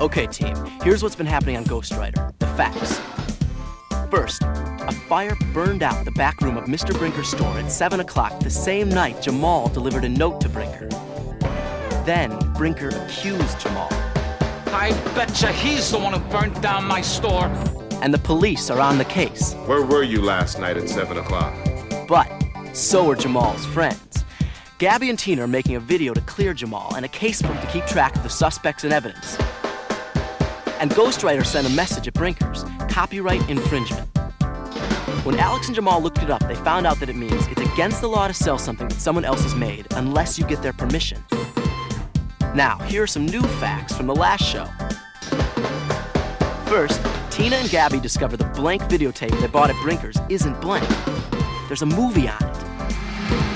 Okay, team, here's what's been happening on Ghost Rider. The facts. First, a fire burned out the back room of Mr. Brinker's store at 7 o'clock the same night Jamal delivered a note to Brinker. Then, Brinker accused Jamal. I betcha he's the one who burnt down my store. And the police are on the case. Where were you last night at 7 o'clock? But so are Jamal's friends. Gaby and Tina are making a video to clear Jamal and a casebook to keep track of the suspects and evidence. And Ghost Rider sent a message at Brinker's, copyright infringement. When Alex and Jamal looked it up, they found out that it means it's against the law to sell something that someone else has made unless you get their permission. Now, here are some new facts from the last show. First, Tina and Gaby discover the blank videotape they bought at Brinker's isn't blank. There's a movie on it.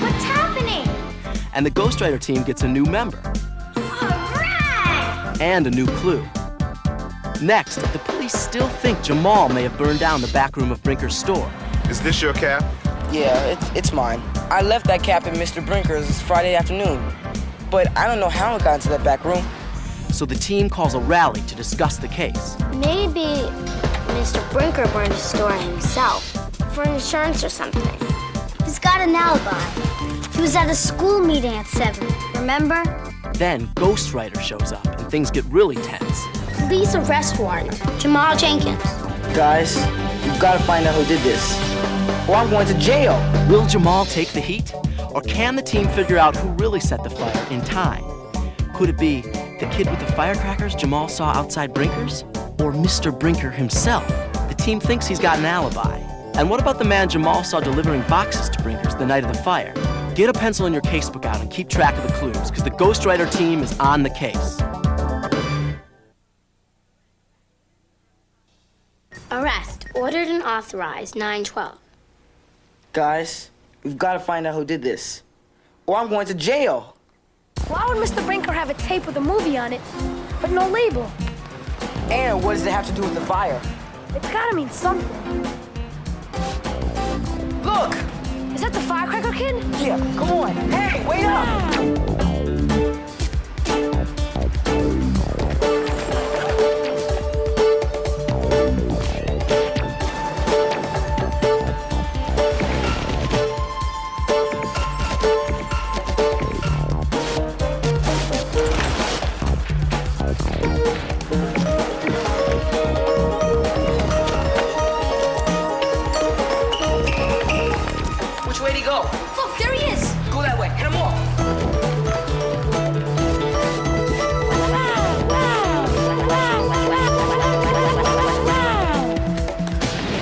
What's happening? And the Ghost Rider team gets a new member. All right! And a new clue. Next, the police still think Jamal may have burned down the back room of Brinker's store. Is this your cap? Yeah, it's mine. I left that cap at Mr. Brinker's Friday afternoon, but I don't know how it got into that back room. So the team calls a rally to discuss the case. Maybe Mr. Brinker burned his store himself for insurance or something. He's got an alibi. He was at a school meeting at 7, remember? Then Ghost Rider shows up and things get really tense. Police arrest warrant, Jamal Jenkins. Guys, you've got to find out who did this, or I'm going to jail. Will Jamal take the heat? Or can the team figure out who really set the fire in time? Could it be the kid with the firecrackers Jamal saw outside Brinker's? Or Mr. Brinker himself? The team thinks he's got an alibi. And what about the man Jamal saw delivering boxes to Brinker's the night of the fire? Get a pencil in your casebook out and keep track of the clues, because the Ghost Rider team is on the case. Arrest, ordered and authorized, 9/12. Guys, we've got to find out who did this, or I'm going to jail. Why would Mr. Brinker have a tape with a movie on it, but no label? And what does it have to do with the fire? It's gotta mean something. Look! Is that the firecracker kid? Yeah, come on. Hey, wait up! Which way did he go? Look, there he is! Go that way. Hit him off.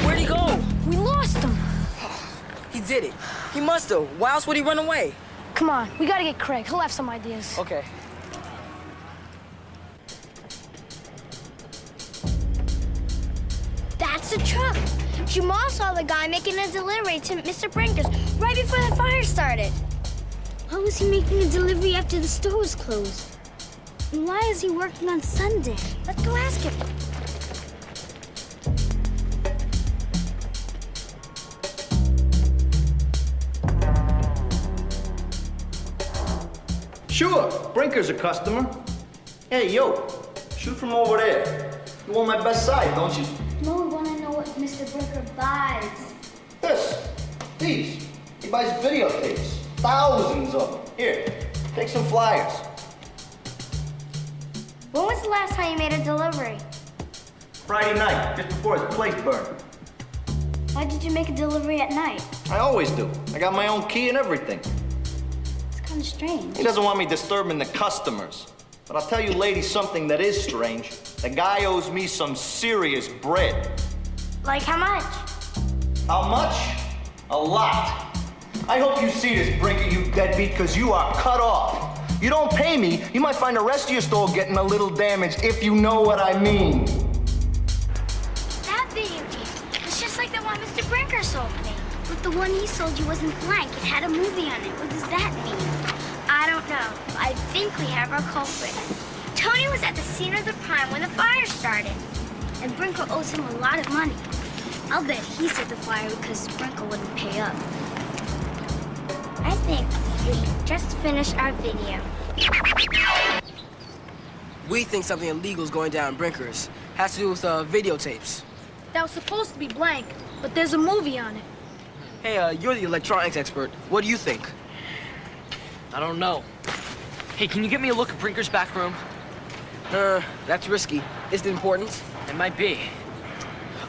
Where'd he go? We lost him. He did it. He must have. Why else would he run away? Come on, we gotta get Craig. He'll have some ideas. Okay. That's the truck. Jamal saw the guy making a delivery to Mr. Brinker's right before the fire started. Why was he making a delivery after the store was closed? And why is he working on Sunday? Let's go ask him. Sure, Brinker's a customer. Hey, yo, shoot from over there. You want my best side, don't you? No, we want to know what Mr. Brinker buys. These. He buys videotapes. Thousands of them. Here, take some flyers. When was the last time you made a delivery? Friday night, just before his place burned. Why did you make a delivery at night? I always do. I got my own key and everything. It's kind of strange. He doesn't want me disturbing the customers. But I'll tell you ladies something that is strange. The guy owes me some serious bread. Like how much? How much? A lot. I hope you see this, Brinker, you deadbeat, because you are cut off. You don't pay me, you might find the rest of your store getting a little damaged, if you know what I mean. That videotape. It's just like the one Mr. Brinker sold me. But the one he sold you wasn't blank. It had a movie on it. What does that mean? I don't know. I think we have our culprit. Tony was at the scene of the crime when the fire started. And Brinker owes him a lot of money. I'll bet he set the fire because Brinker wouldn't pay up. I think we just finished our video. We think something illegal is going down in Brinker's. Has to do with videotapes. That was supposed to be blank, but there's a movie on it. Hey, you're the electronics expert. What do you think? I don't know. Hey, can you get me a look at Brinker's back room? That's risky. Is it important? It might be.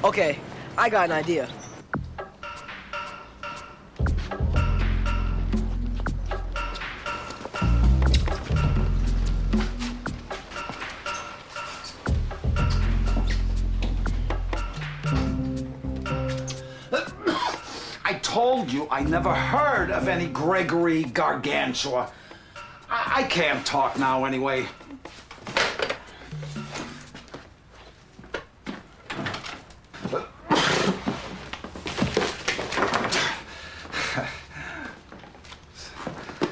Okay, I got an idea. I told you I never heard of any Gregory Gargantua. I can't talk now anyway.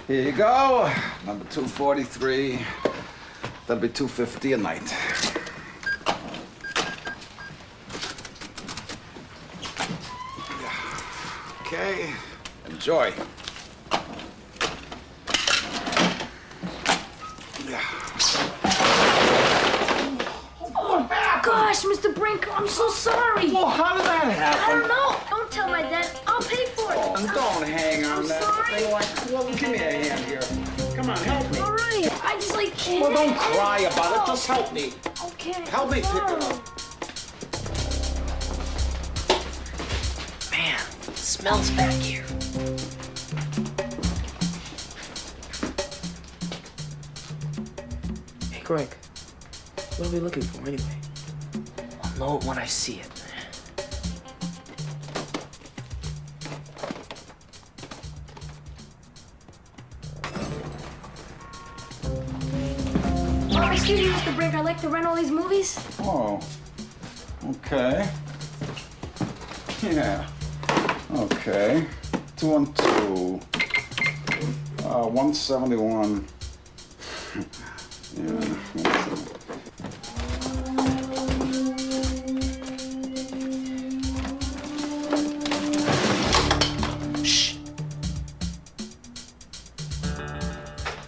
Here you go, number 243. That'll be $2.50 a night. Okay, enjoy. Gosh, Mr. Brinker, I'm so sorry. Well, how did that I happen? don't know. Don't tell my dad. I'll pay for it. Oh, don't hang on I'm that sorry. thing like, well, give me a hand here. Come on, help me. All right. I just like can't. Well, don't cry about it. Just help me. Okay. Help me pick it up. Man, it smells back here. Hey, Greg. What are we looking for anyway? I'll know it when I see it. Excuse me, Mr. Brinker. I'd like to rent all these movies. Oh, okay. Yeah, okay. 212. 171. Yeah, 171. Shh.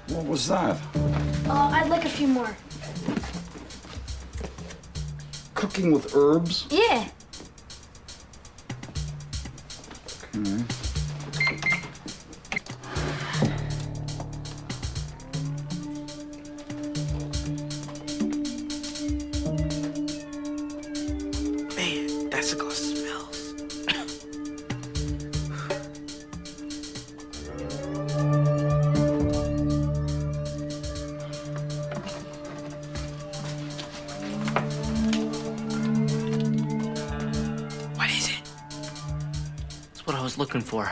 What was that? I'd like a few more. Cooking with herbs? Yeah. Okay. Man, that cigar smells. What is it? That's what I was looking for.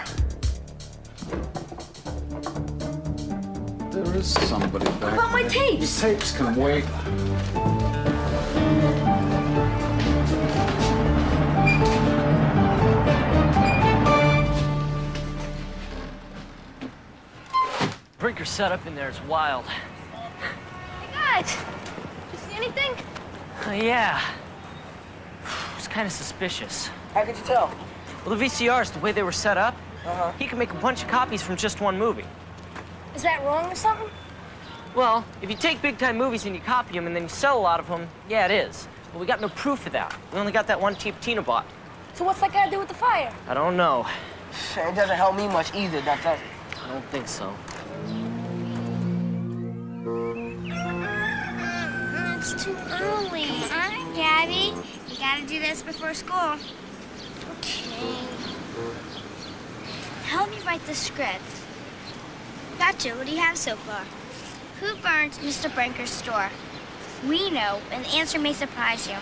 There is somebody back What about my there. tapes? The tapes can wait. Brinker's setup in there is wild. Hey, guys. You see anything? Yeah. It's kind of suspicious. How could you tell? Well, the VCRs, the way they were set up, Uh-huh. he can make a bunch of copies from just one movie. Is that wrong or something? Well, if you take big-time movies and you copy them and then you sell a lot of them, yeah, it is. But we got no proof of that. We only got that one tape Tina bought. So what's that got to do with the fire? I don't know. It doesn't help me much either, does it? I don't think so. It's too early. All right, Gabby. You gotta do this before school. Okay. Help me write the script. Gotcha. What do you have so far? Who burned Mr. Brinker's store? We know, and the answer may surprise you.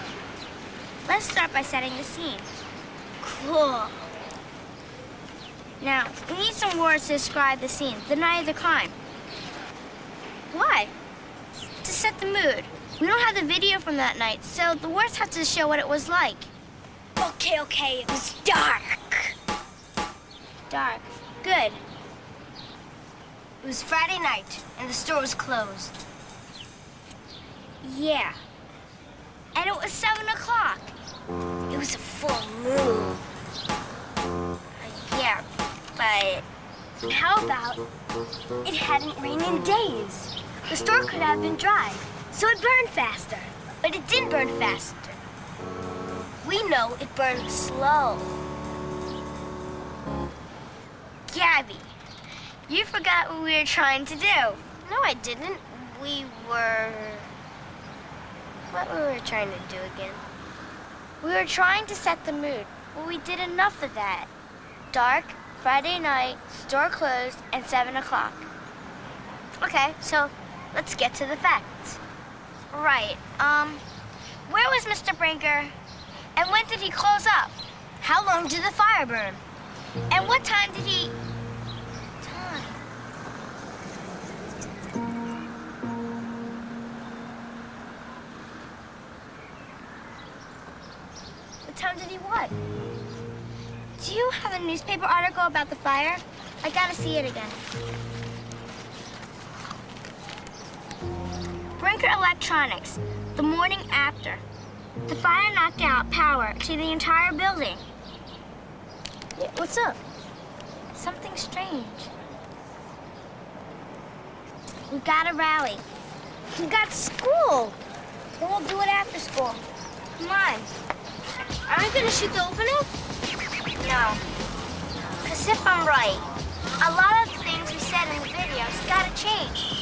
Let's start by setting the scene. Cool. Now, we need some words to describe the scene, the night of the crime. Why? To set the mood. We don't have the video from that night, so the words have to show what it was like. Okay, it was dark. Dark. Good. It was Friday night, and the store was closed. Yeah. And it was 7 o'clock. It was a full moon. Yeah, but how about it hadn't rained in days? The store could have been dry. So it burned faster. But it didn't burn faster. We know it burned slow. Gabby, you forgot what we were trying to do. No, I didn't. What we were trying to do again? We were trying to set the mood. Well, we did enough of that. Dark, Friday night, store closed, and 7 o'clock. Okay, so let's get to the facts. Right, where was Mr. Brinker? And when did he close up? How long did the fire burn? And what time did he... What time did he what? Do you have a newspaper article about the fire? I gotta see it again. Brinker Electronics, the morning after. The fire knocked out power to the entire building. Yeah, what's up? Something strange. We gotta rally. We got school. Then we'll do it after school. Come on. Aren't you gonna shoot the opening? No. Because if I'm right, a lot of the things we said in the videos gotta change.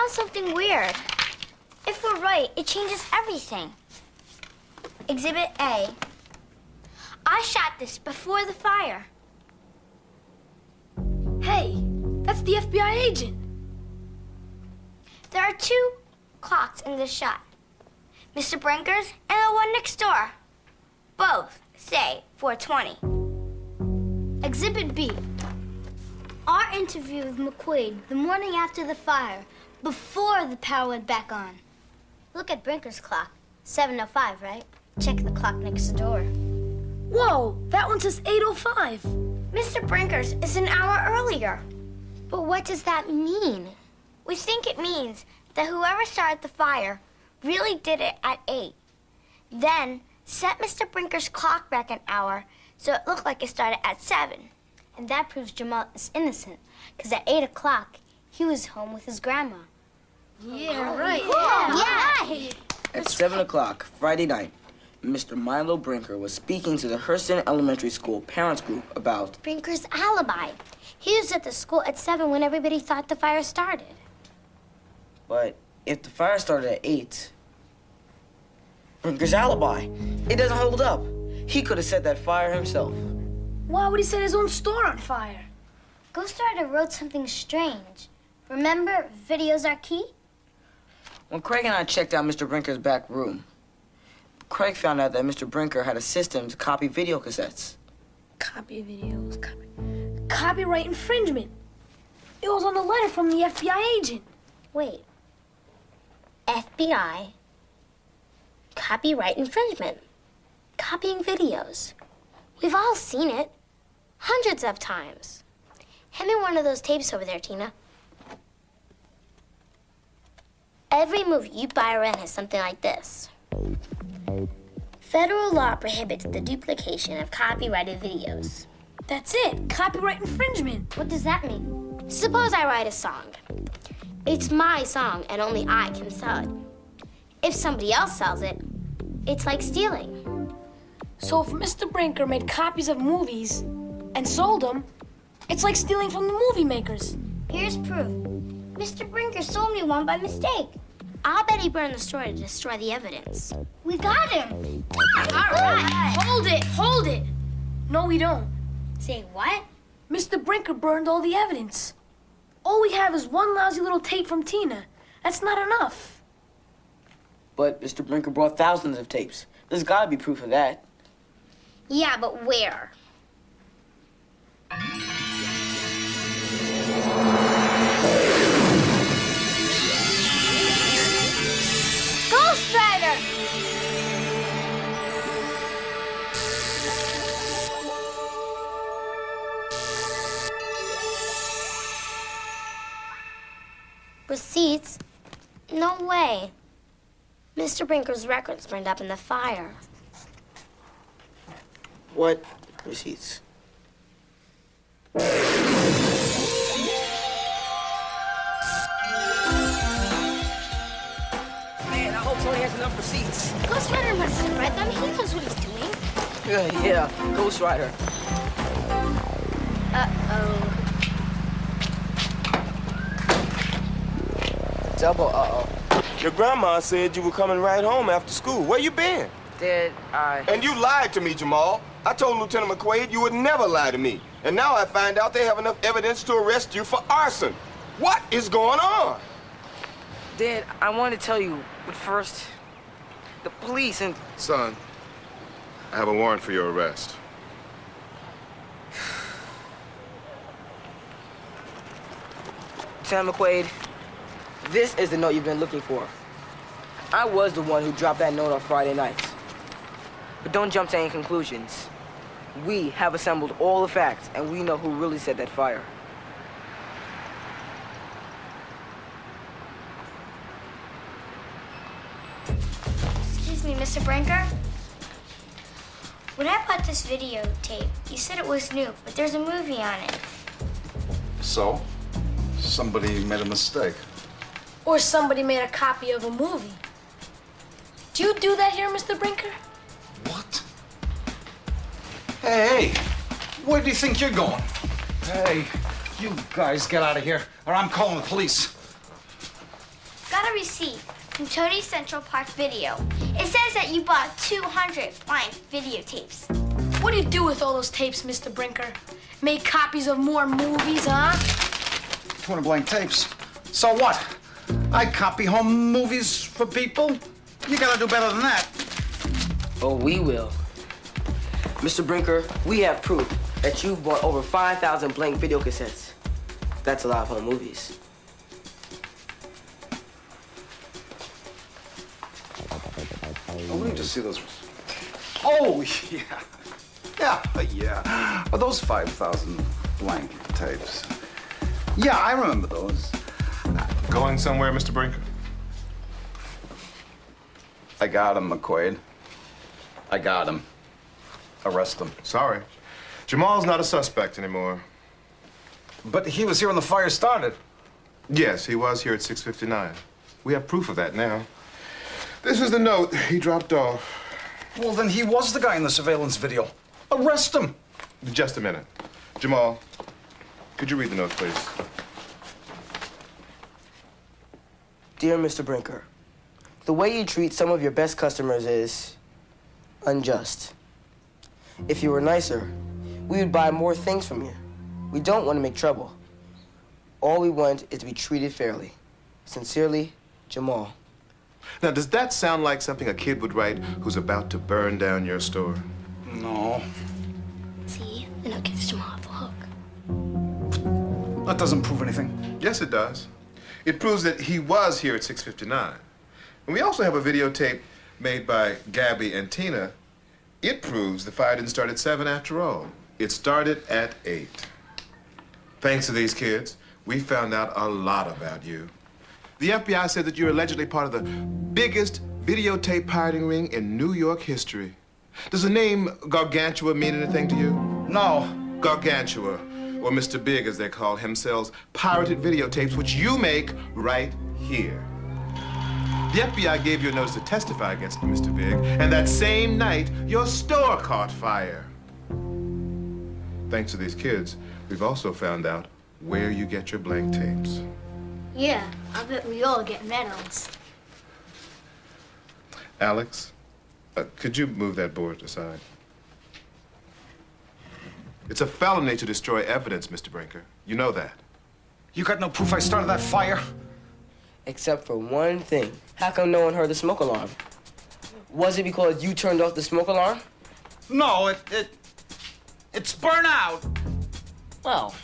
Something weird. If we're right, it changes everything. Exhibit A. I shot this before the fire. Hey, that's the FBI agent. There are 2 clocks in this shot. Mr. Brinker's and the one next door. Both say 4:20. Exhibit B. Our interview with McQuaid the morning after the fire, before the power went back on. Look at Brinker's clock. 7:05, right? Check the clock next door. Whoa, that one says 8:05. Mr. Brinker's is an hour earlier. But what does that mean? We think it means that whoever started the fire really did it at 8. Then set Mr. Brinker's clock back an hour so it looked like it started at 7. And that proves Jamal is innocent, because at 8 o'clock, he was home with his grandma. Yeah, right. Yeah. At 7 o'clock, Friday night, Mr. Milo Brinker was speaking to the Hurston Elementary School parents group about Brinker's alibi. He was at the school at 7 when everybody thought the fire started. But if the fire started at 8, Brinker's alibi, it doesn't hold up. He could have set that fire himself. Why would he set his own store on fire? Ghostwriter wrote something strange. Remember, videos are key? When Craig and I checked out Mr. Brinker's back room, Craig found out that Mr. Brinker had a system to copy video cassettes. Copy videos, copyright infringement. It was on the letter from the FBI agent. Wait. FBI? Copyright infringement. Copying videos. We've all seen it. Hundreds of times. Hand me one of those tapes over there, Tina. Every movie you buy or rent has something like this. Federal law prohibits the duplication of copyrighted videos. That's it, copyright infringement. What does that mean? Suppose I write a song. It's my song and only I can sell it. If somebody else sells it, it's like stealing. So if Mr. Brinker made copies of movies and sold them, it's like stealing from the movie makers. Here's proof. Mr. Brinker sold me one by mistake. I'll bet he burned the store to destroy the evidence. We got him. All right. Hold it. No, we don't. Say what? Mr. Brinker burned all the evidence. All we have is one lousy little tape from Tina. That's not enough. But Mr. Brinker brought thousands of tapes. There's gotta be proof of that. Yeah, but where? Ghost Rider! Receipts? No way. Mr. Brinker's records burned up in the fire. What receipts? Man, I hope Tony has enough receipts. Ghost Rider must have read them. He knows what he's doing. Yeah, Ghost Rider. Uh-oh. Double uh-oh. Your grandma said you were coming right home after school. Where you been? Did I... And you lied to me, Jamal. I told Lieutenant McQuaid you would never lie to me. And now I find out they have enough evidence to arrest you for arson. What is going on? Dad, I wanted to tell you, but first, the police and... Son, I have a warrant for your arrest. Lieutenant McQuaid, this is the note you've been looking for. I was the one who dropped that note on Friday nights. But don't jump to any conclusions. We have assembled all the facts, and we know who really set that fire. Excuse me, Mr. Brinker? When I bought this videotape, you said it was new, but there's a movie on it. So? Somebody made a mistake. Or somebody made a copy of a movie. Do you do that here, Mr. Brinker? What? Hey, where do you think you're going? Hey, you guys get out of here, or I'm calling the police. Got a receipt from Tony's Central Park Video. It says that you bought 200 blind videotapes. What do you do with all those tapes, Mr. Brinker? Make copies of more movies, huh? 200 blank tapes. So what? I copy home movies for people? You gotta do better than that. Oh, we will. Mr. Brinker, we have proof that you've bought over 5,000 blank video cassettes. That's a lot of home movies. Oh, let me just see those. Oh, yeah. Yeah. Well, those 5,000 blank tapes. Yeah, I remember those. Going somewhere, Mr. Brinker? I got him, McQuaid. I got him. Arrest him. Sorry. Jamal's not a suspect anymore. But he was here when the fire started. Yes, he was here at 6:59. We have proof of that now. This is the note he dropped off. Well, then he was the guy in the surveillance video. Arrest him. Just a minute. Jamal, could you read the note, please? Dear Mr. Brinker, the way you treat some of your best customers is unjust. If you were nicer, we would buy more things from you. We don't want to make trouble. All we want is to be treated fairly. Sincerely, Jamal. Now, does that sound like something a kid would write who's about to burn down your store? No. See? And it gives Jamal the hook. That doesn't prove anything. Yes, it does. It proves that he was here at 6:59. And we also have a videotape made by Gaby and Tina. It proves the fire didn't start at 7 after all. It started at 8. Thanks to these kids, we found out a lot about you. The FBI said that you're allegedly part of the biggest videotape pirating ring in New York history. Does the name Gargantua mean anything to you? No. Gargantua, or Mr. Big as they call him, sells pirated videotapes which you make right here. The FBI gave you a notice to testify against Mr. Big, and that same night, your store caught fire. Thanks to these kids, we've also found out where you get your blank tapes. Yeah, I bet we all get medals. Alex, could you move that board aside? It's a felony to destroy evidence, Mr. Brinker. You know that. You got no proof I started that fire? Except for one thing. How come no one heard the smoke alarm? Was it because you turned off the smoke alarm? No, it's burnout. Well,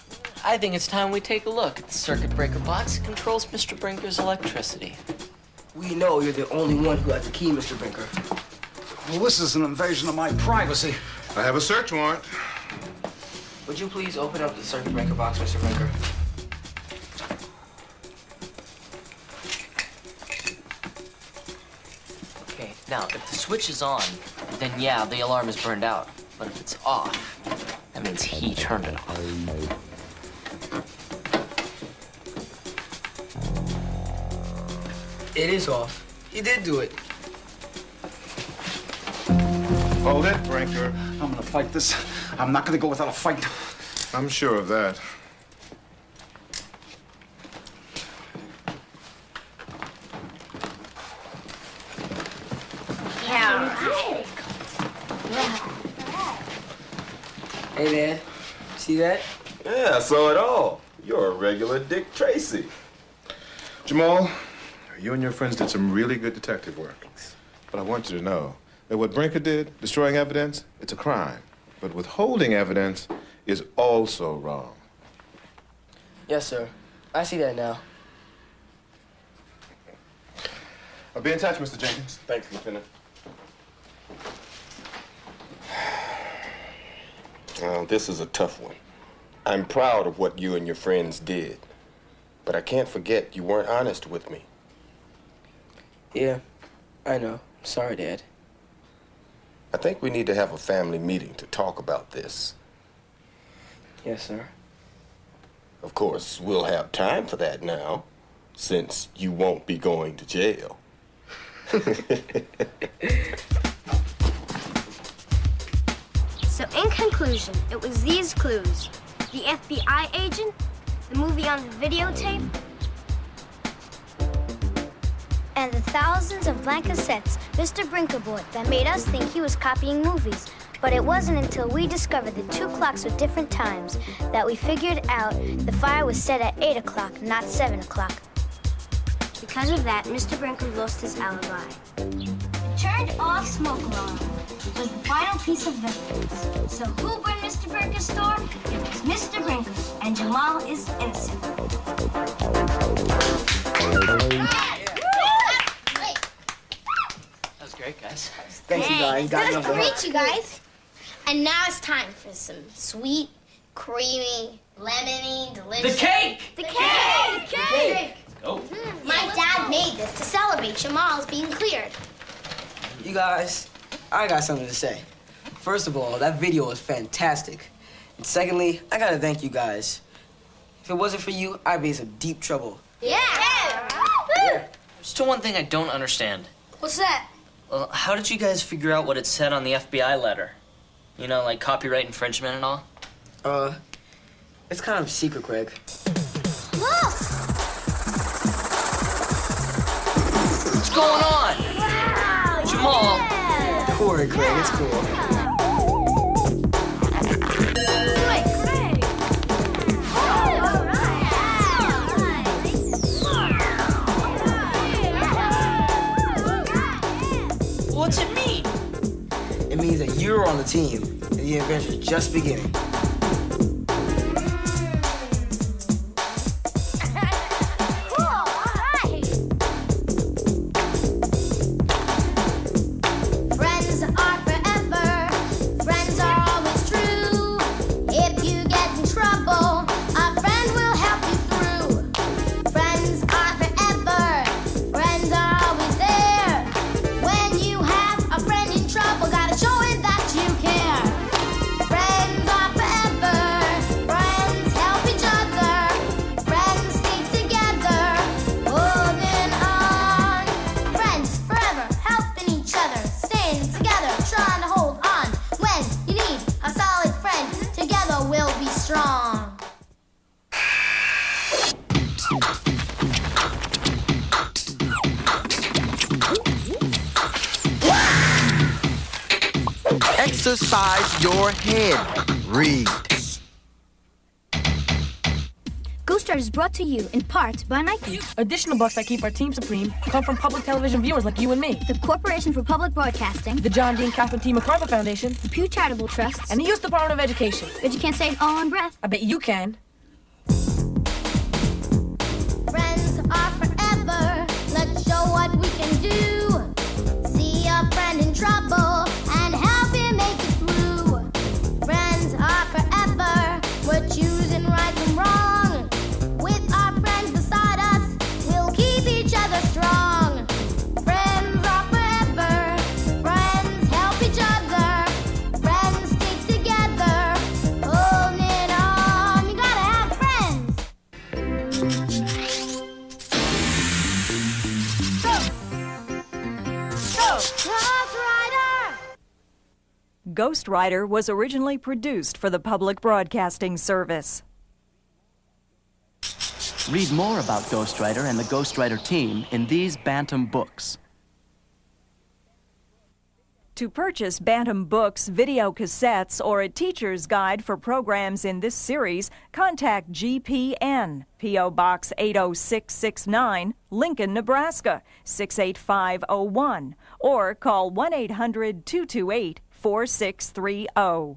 I think it's time we take a look at the circuit breaker box that controls Mr. Brinker's electricity. We know you're the only one who has the key, Mr. Brinker. Well, this is an invasion of my privacy. I have a search warrant. Would you please open up the circuit breaker box, Mr. Brinker? Okay, now, if the switch is on, then yeah, the alarm is burned out. But if it's off, that means he turned it off. It is off. He did do it. Hold it, Brinker. I'm gonna fight this. I'm not gonna go without a fight. I'm sure of that. Hey, Dad. See that? Yeah, I saw it all. You're a regular Dick Tracy. Jamal, you and your friends did some really good detective work. But I want you to know that what Brinker did, destroying evidence, it's a crime. But withholding evidence is also wrong. Yes, sir. I see that now. I'll be in touch, Mr. Jenkins. Thanks, Lieutenant. Well, this is a tough one. I'm proud of what you and your friends did. But I can't forget you weren't honest with me. Yeah, I know. Sorry, Dad. I think we need to have a family meeting to talk about this. Yes, sir. Of course, we'll have time for that now, since you won't be going to jail. So in conclusion, it was these clues. The FBI agent, the movie on the videotape, and the thousands of blank cassettes Mr. Brinker bought that made us think he was copying movies. But it wasn't until we discovered the two clocks with different times that we figured out the fire was set at 8 o'clock, not 7 o'clock. Because of that, Mr. Brinker lost his alibi. The turned-off smoke alarm was the final piece of evidence. So who burned Mr. Brinker's store? It was Mr. Brinker, and Jamal is innocent. That was great, guys. Thanks, you guys. Got That enough was to great, you guys. And now it's time for some sweet, creamy, lemony, delicious... The cake! The cake! The cake! Oh. My dad made this to celebrate Jamal's being cleared. You guys, I got something to say. First of all, that video was fantastic. And secondly, I gotta thank you guys. If it wasn't for you, I'd be in some deep trouble. Yeah! Yeah. Still one thing I don't understand. What's that? Well, how did you guys figure out what it said on the FBI letter? You know, like copyright infringement and all? It's kind of secret, Craig. Look! What's going on? Wow! Jamal! Yeah. Don't worry, Craig. It's cool. Wait, Craig! All right. What's it mean? It means that you're on the team, and the adventure's just beginning. Cool, all right. Friends are forever. Friends are always true. If you get in trouble, a friend will help you through. Friends are forever. Friends are always there. When you have a friend in trouble, gotta show him that you care. Friends are forever. Friends help each other. Friends stick together, holding on. Friends forever, helping each other, staying together, trying to hold on. When you need a solid friend, together we'll be strong. Exercise your head. Read. Go Ghost Rider is brought to you in part by Nike, Additional bucks that keep our team supreme come from public television viewers like you and me. the Corporation for Public Broadcasting, The John D. and Catherine T. MacArthur Foundation, the Pew Charitable Trusts, and the U.S. Department of Education. but you can't say it all in breath. I bet you can. Friends are forever. Let's show what we can do. See a friend in trouble and help him make it through. Friends are forever. We're choosing right from wrong. With our friends beside us, we'll keep each other strong. Friends are forever. Friends help each other. Friends stick together. Holding on. You gotta have friends. Ghost Rider! Ghost Rider was originally produced for the Public Broadcasting Service. Read more about Ghost Rider and the Ghost Rider team in these Bantam books. To purchase Bantam books, video cassettes, or a teacher's guide for programs in this series, contact GPN, P.O. Box 80669, Lincoln, Nebraska, 68501, or call 1-800-228-4630.